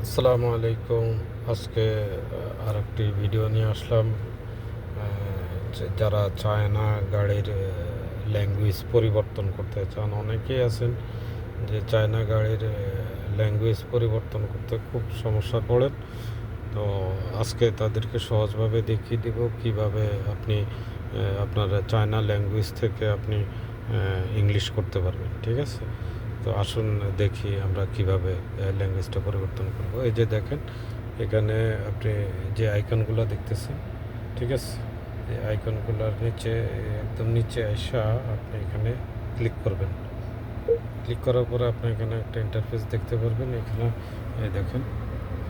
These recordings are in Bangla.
আসসালামু আলাইকুম। আজকে আরেকটি ভিডিও নিয়ে আসলাম। যারা চায়না গাড়ির ল্যাঙ্গুয়েজ পরিবর্তন করতে চান, অনেকেই আছেন যে চায়না গাড়ির ল্যাঙ্গুয়েজ পরিবর্তন করতে খুব সমস্যা পড়েন। তো আজকে তাদেরকে সহজভাবে দেখিয়ে দেব কিভাবে আপনি আপনার চায়না ল্যাঙ্গুয়েজ থেকে আপনি ইংলিশ করতে পারবেন। ঠিক আছে, তো আসুন দেখি আমরা কিভাবে ল্যাঙ্গুয়েজটা পরিবর্তন করব। এই যে দেখেন, এখানে আপনি যে আইকনগুলো দেখতেছেন, ঠিক আছে, এই আইকনগুলোর নিচে একদম নিচে আসা আপনি এখানে ক্লিক করবেন। ক্লিক করার পরে আপনি এখানে একটা ইন্টারফেস দেখতে পারবেন। এখানে এই দেখেন,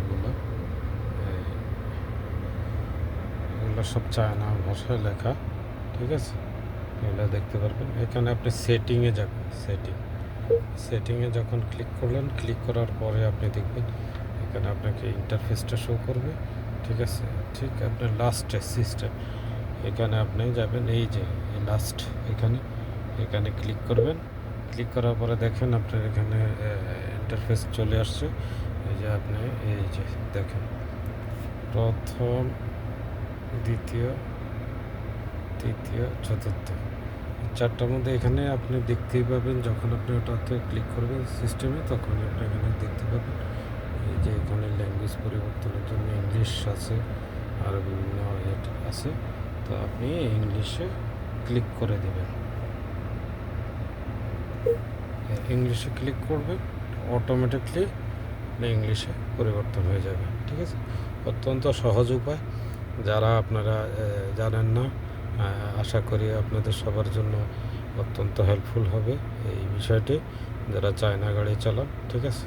এগুলো এগুলো সব চায়না ভাষায় লেখা। ঠিক আছে, এগুলো দেখতে পারবেন। এখানে আপনি সেটিংয়ে যাবেন। সেটিংয়ে যখন ক্লিক করলেন, ক্লিক করার পরে আপনি দেখবেন এখানে আপনাকে ইন্টারফেসটা শো করবে। ঠিক আছে, ঠিক আপনার লাস্টে সিস্টেম, এখানে আপনি যাবেন। এই যে লাস্ট, এখানে এখানে ক্লিক করবেন। ক্লিক করার পরে দেখেন আপনার এখানে ইন্টারফেস চলে আসছে। এই যে আপনি এই যে দেখেন, প্রথম, দ্বিতীয়, তৃতীয়, চতুর্থ, চারটার মধ্যে এখানে আপনি দেখতেই পাবেন। যখন আপনি ওটাতে ক্লিক করবেন সিস্টেমে, তখনই আপনি এখানে দেখতে পাবেন এই যে এখানে ল্যাঙ্গুয়েজ পরিবর্তনের জন্য ইংলিশ আছে, আর বিভিন্ন আছে। তো আপনি ইংলিশে ক্লিক করে দেবেন। ইংলিশে ক্লিক করবেন, অটোমেটিকলি ইংলিশে পরিবর্তন হয়ে যাবে। ঠিক আছে, অত্যন্ত সহজ উপায়। যারা আপনারা জানেন না, আশা করি আপনাদের সবার জন্য অত্যন্ত হেল্পফুল হবে এই বিষয়টি। যারা চায়না গাড়ি চালান, ঠিক আছে,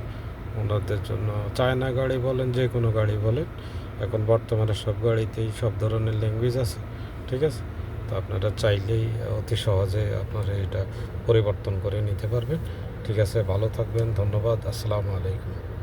ওনাদের জন্য চায়না গাড়ি বলেন, যে কোনো গাড়ি বলেন, এখন বর্তমানে সব গাড়িতেই সব ধরনের ল্যাঙ্গুয়েজ আছে। ঠিক আছে, তো আপনারা চাইলেই অতি সহজে আপনারা এটা পরিবর্তন করে নিতে পারবেন। ঠিক আছে, ভালো থাকবেন। ধন্যবাদ। আসসালামু আলাইকুম।